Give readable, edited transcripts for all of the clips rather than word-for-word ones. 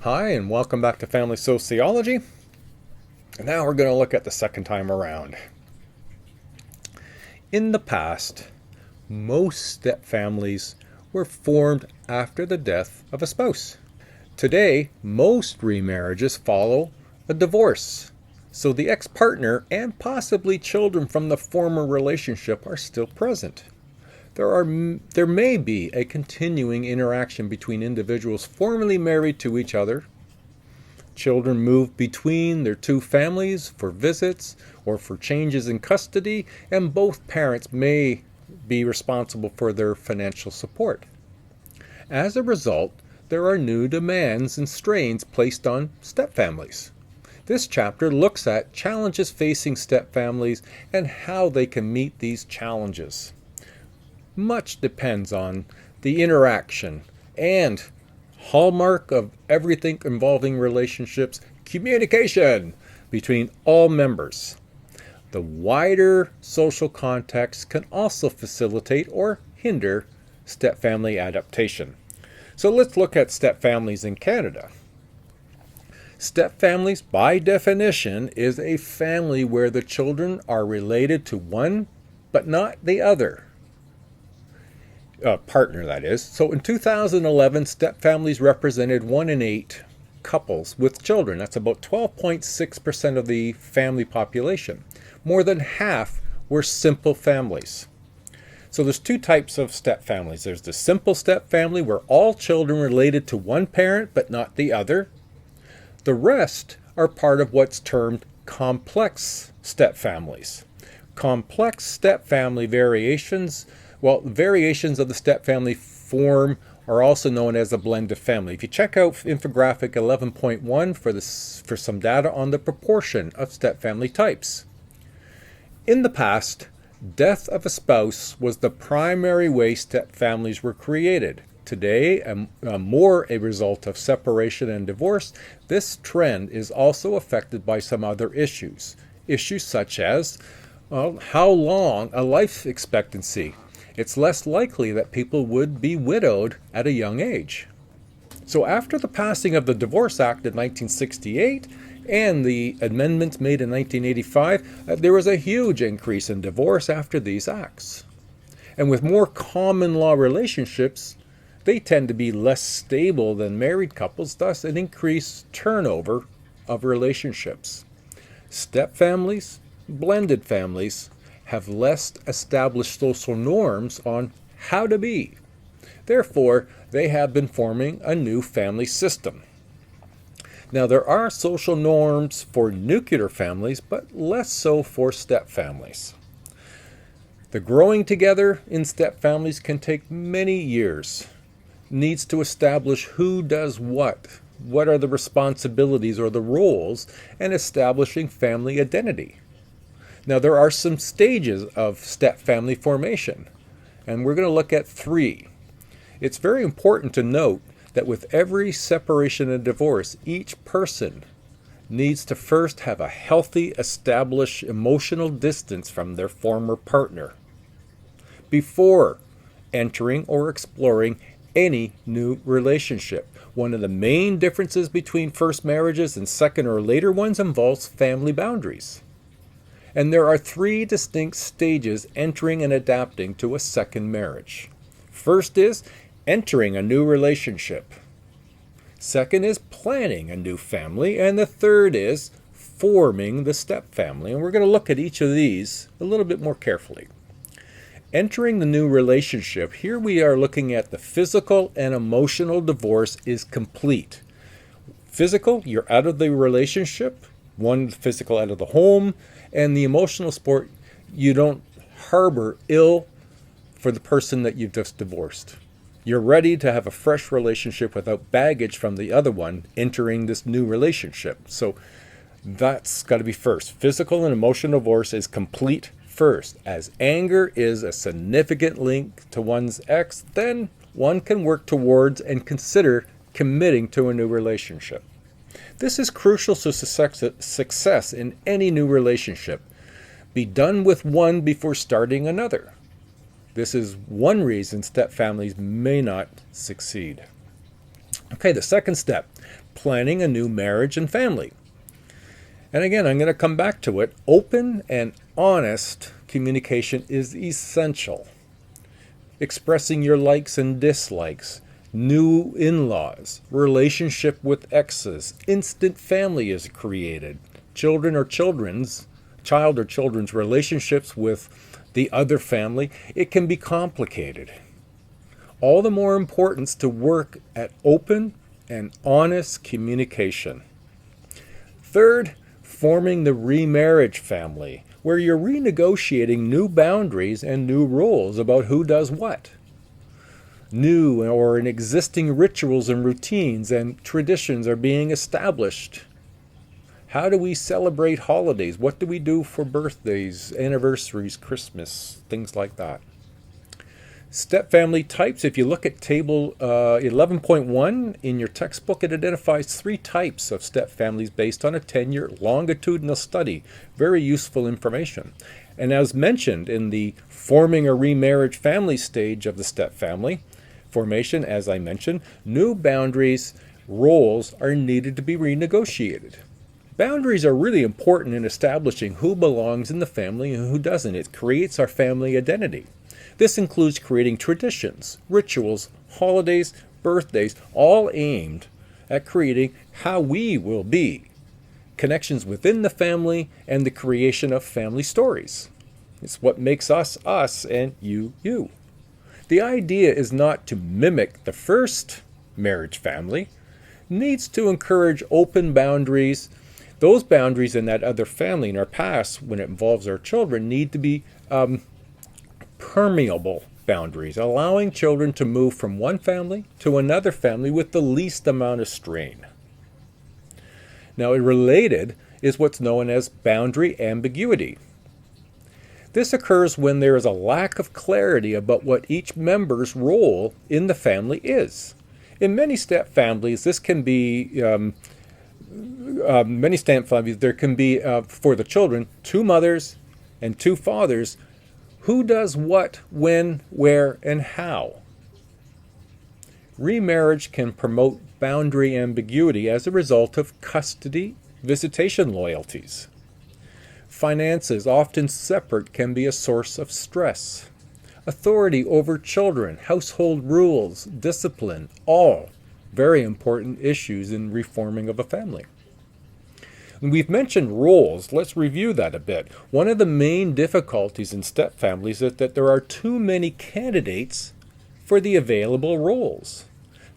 Hi, and welcome back to Family Sociology. And now we're going to look at the second time around. In the past, most step families were formed after the death of a spouse. Today, most remarriages follow a divorce, so the ex-partner and possibly children from the former relationship are still present. There may be a continuing interaction between individuals formerly married to each other. Children move between their two families for visits or for changes in custody, and both parents may be responsible for their financial support. As a result, there are new demands and strains placed on stepfamilies. This chapter looks at challenges facing stepfamilies and how they can meet these challenges. Much depends on the interaction and hallmark of everything involving relationships, communication between all members. The wider social context can also facilitate or hinder stepfamily adaptation. So let's look at stepfamilies in Canada. Stepfamilies, by definition, is a family where the children are related to one but not the other. Partner, that is. So in 2011, stepfamilies represented 1 in 8 couples with children. That's about 12.6% of the family population. More than half were simple families. So there's two types of stepfamilies. There's the simple stepfamily where all children are related to one parent but not the other. The rest are part of what's termed complex stepfamilies. Complex stepfamily variations variations of the stepfamily form are also known as a blended family. If you check out infographic 11.1 for some data on the proportion of stepfamily types. In the past, death of a spouse was the primary way stepfamilies were created. Today, more a result of separation and divorce, this trend is also affected by some other issues. Issues such as how long a life expectancy. It's less likely that people would be widowed at a young age. So after the passing of the Divorce Act in 1968 and the amendments made in 1985, there was a huge increase in divorce after these acts. And with more common law relationships, they tend to be less stable than married couples, thus an increased turnover of relationships. Stepfamilies, blended families, have less established social norms on how to be. Therefore, they have been forming a new family system. Now, there are social norms for nuclear families, but less so for stepfamilies. The growing together in stepfamilies can take many years. Needs to establish who does what are the responsibilities or the roles, and establishing family identity. Now, there are some stages of stepfamily formation, and we're going to look at 3. It's very important to note that with every separation and divorce, each person needs to first have a healthy, established emotional distance from their former partner before entering or exploring any new relationship. One of the main differences between first marriages and second or later ones involves family boundaries. And there are 3 distinct stages entering and adapting to a second marriage. First is entering a new relationship. Second is planning a new family. And the third is forming the stepfamily. And we're going to look at each of these a little bit more carefully. Entering the new relationship, here we are looking at the physical and emotional divorce is complete. Physical, you're out of the relationship. One, physical out of the home. And the emotional support, you don't harbor ill for the person that you've just divorced. You're ready to have a fresh relationship without baggage from the other one entering this new relationship. So that's got to be first. Physical and emotional divorce is complete first. As anger is a significant link to one's ex, then one can work towards and consider committing to a new relationship. This is crucial to success in any new relationship. Be done with one before starting another. This is one reason stepfamilies may not succeed. Okay, the second step, planning a new marriage and family. And again, I'm going to come back to it. Open and honest communication is essential. Expressing your likes and dislikes, new in-laws, relationship with exes, instant family is created. Child or children's relationships with the other family, it can be complicated. All the more importance to work at open and honest communication. Third, forming the remarriage family, where you're renegotiating new boundaries and new rules about who does what. New or existing rituals and routines and traditions are being established. How do we celebrate holidays? What do we do for birthdays, anniversaries, Christmas, things like that? Stepfamily types, if you look at table 11.1 in your textbook, it identifies 3 types of stepfamilies based on a 10-year longitudinal study. Very useful information. And as mentioned in the forming a remarriage family stage of the stepfamily formation, as I mentioned, new boundaries, roles are needed to be renegotiated. Boundaries are really important in establishing who belongs in the family and who doesn't. It creates our family identity. This includes creating traditions, rituals, holidays, birthdays, all aimed at creating how we will be, connections within the family, and the creation of family stories. It's what makes us, us, and you, you. The idea is not to mimic the first marriage family. It needs to encourage open boundaries. Those boundaries in that other family in our past, when it involves our children, need to be permeable boundaries, allowing children to move from one family to another family with the least amount of strain. Now, related is what's known as boundary ambiguity. This occurs when there is a lack of clarity about what each member's role in the family is. In many step families, this can be there can be for the children 2 mothers and 2 fathers. Who does what, when, where, and how? Remarriage can promote boundary ambiguity as a result of custody, visitation loyalties. Finances, often separate, can be a source of stress. Authority over children, household rules, discipline, all very important issues in reforming of a family. We've mentioned roles. Let's review that a bit. One of the main difficulties in stepfamilies is that there are too many candidates for the available roles.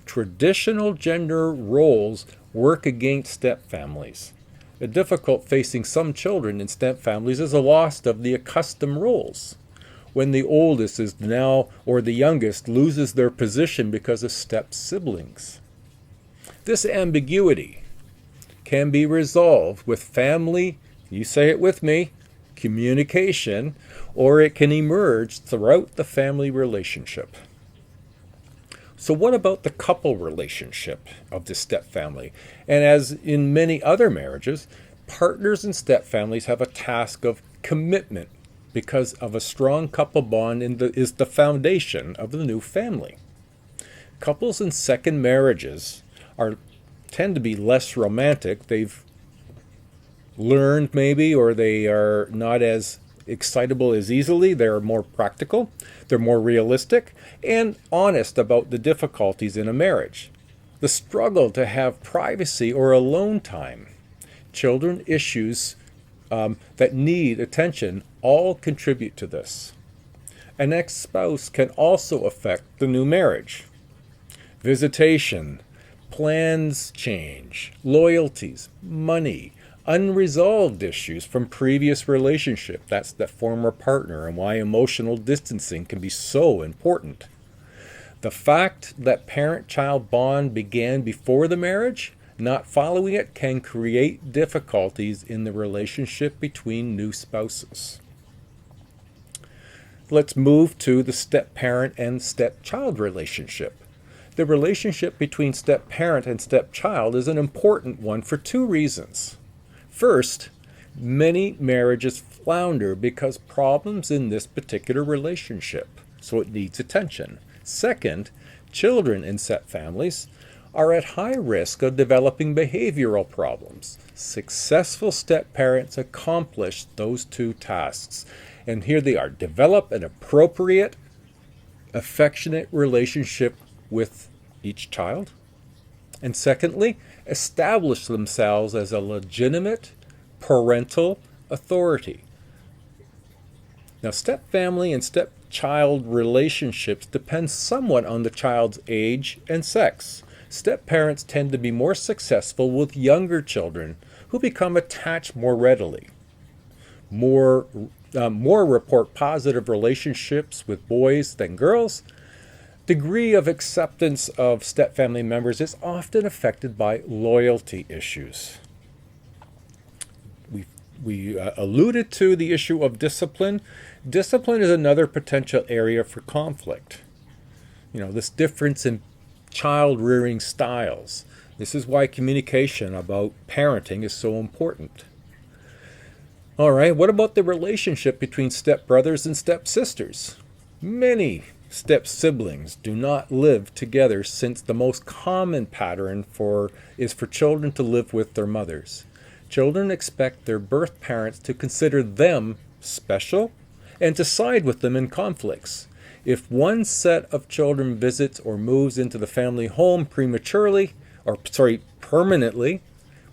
Traditional gender roles work against stepfamilies. A difficult facing some children in stepfamilies is a loss of the accustomed roles, when the oldest is now or the youngest loses their position because of step siblings. This ambiguity can be resolved with family, you say it with me, communication, or it can emerge throughout the family relationship. So what about the couple relationship of the stepfamily? And as in many other marriages, partners in stepfamilies have a task of commitment because of a strong couple bond is the foundation of the new family. Couples in second marriages tend to be less romantic. They've learned maybe, or they are not as excitable as easily. They're more practical. They're more realistic and honest about the difficulties in a marriage. The struggle to have privacy or alone time, children issues that need attention all contribute to this. An ex-spouse can also affect the new marriage. Visitation, plans change, loyalties, money, unresolved issues from previous relationship. That's the former partner, and why emotional distancing can be so important. The fact that parent-child bond began before the marriage, not following it, can create difficulties in the relationship between new spouses. Let's move to the step-parent and step-child relationship. The relationship between step-parent and step-child is an important one for 2 reasons. First, many marriages flounder because problems in this particular relationship, so it needs attention. Second, children in step families are at high risk of developing behavioral problems. Successful step-parents accomplish those two tasks. And here they are. Develop an appropriate, affectionate relationship with each child. And secondly, establish themselves as a legitimate parental authority. Now, step-family and step-child relationships depend somewhat on the child's age and sex. Step-parents tend to be more successful with younger children who become attached more readily. More report positive relationships with boys than girls. Degree of acceptance of step-family members is often affected by loyalty issues. We alluded to the issue of discipline. Discipline is another potential area for conflict. This difference in child rearing styles. This is why communication about parenting is so important. All right, what about the relationship between stepbrothers and stepsisters? Many step siblings do not live together, since the most common pattern is for children to live with their mothers. Children expect their birth parents to consider them special and to side with them in conflicts. If one set of children visits or moves into the family home permanently,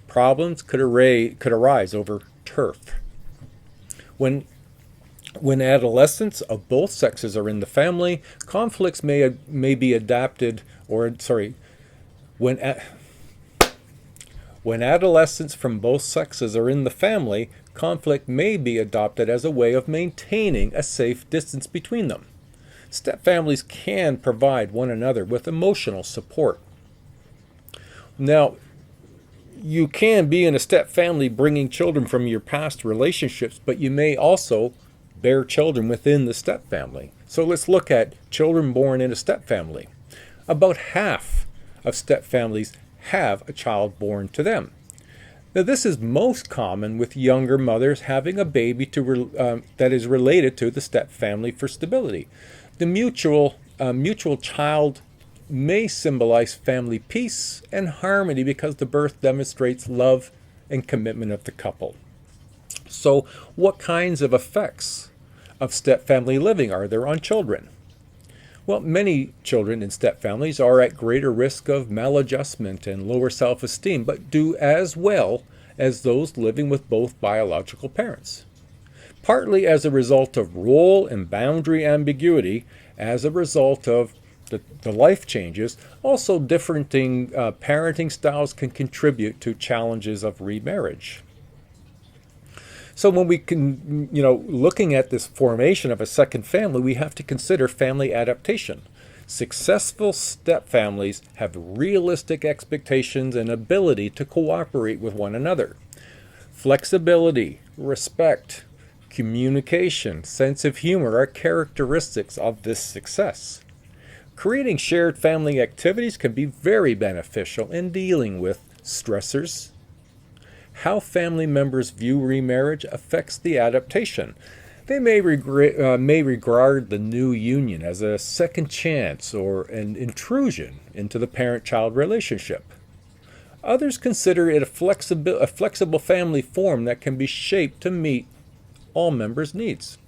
problems could arise over turf. When adolescents of both sexes are in the family, conflicts may be adapted, when adolescents from both sexes are in the family, conflict may be adopted as a way of maintaining a safe distance between them. Stepfamilies can provide one another with emotional support. Now, you can be in a stepfamily bringing children from your past relationships, but you may also bear children within the stepfamily. So let's look at children born in a stepfamily. About half of stepfamilies have a child born to them. Now, this is most common with younger mothers having a baby that is related to the stepfamily for stability. The mutual child may symbolize family peace and harmony because the birth demonstrates love and commitment of the couple. So, what kinds of effects of stepfamily living are there on children? Well, many children in stepfamilies are at greater risk of maladjustment and lower self-esteem, but do as well as those living with both biological parents. Partly as a result of role and boundary ambiguity, as a result of the life changes, also differing parenting styles can contribute to challenges of remarriage. So when looking at this formation of a second family, we have to consider family adaptation. Successful stepfamilies have realistic expectations and ability to cooperate with one another. Flexibility, respect, communication, sense of humor are characteristics of this success. Creating shared family activities can be very beneficial in dealing with stressors. How family members view remarriage affects the adaptation. They may regard the new union as a second chance or an intrusion into the parent-child relationship. Others consider it a flexible family form that can be shaped to meet all members' needs.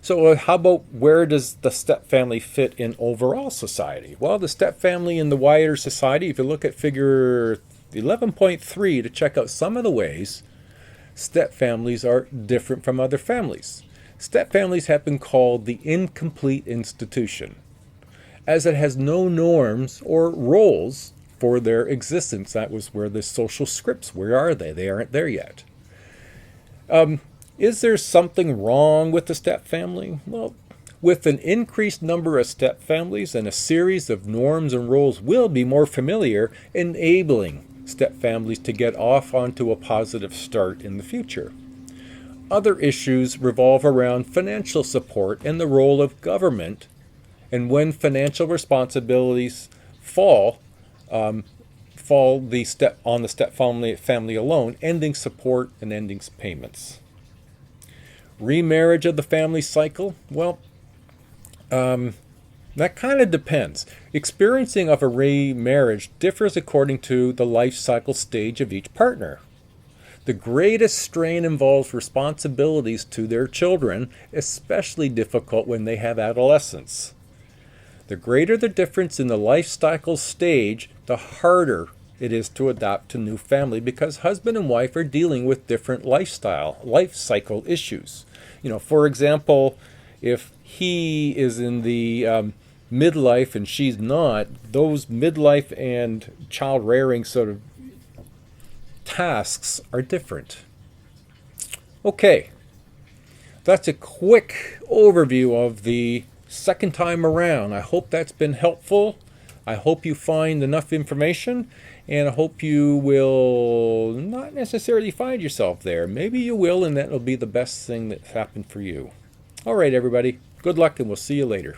So how about where does the stepfamily fit in overall society? Well, the stepfamily in the wider society, if you look at figure 11.3 to check out some of the ways stepfamilies are different from other families. Stepfamilies have been called the incomplete institution, as it has no norms or roles for their existence. That was where the social scripts, where are they? They aren't there yet. Is there something wrong with the stepfamily? Well, with an increased number of stepfamilies, and a series of norms and roles will be more familiar, enabling stepfamilies to get off onto a positive start in the future. Other issues revolve around financial support and the role of government, and when financial responsibilities fall on the stepfamily alone, ending support and ending payments. Remarriage of the family cycle. Well, That kind of depends. Experiencing of a remarriage differs according to the life cycle stage of each partner. The greatest strain involves responsibilities to their children, especially difficult when they have adolescence. The greater the difference in the life cycle stage, the harder it is to adapt to new family because husband and wife are dealing with different life cycle issues. For example, if he is in the midlife and she's not, those midlife and child rearing sort of tasks are different. Okay, that's a quick overview of the second time around. I hope that's been helpful. I hope you find enough information, and I hope you will not necessarily find yourself there. Maybe you will, and that will be the best thing that's happened for you. All right, everybody. Good luck, and we'll see you later.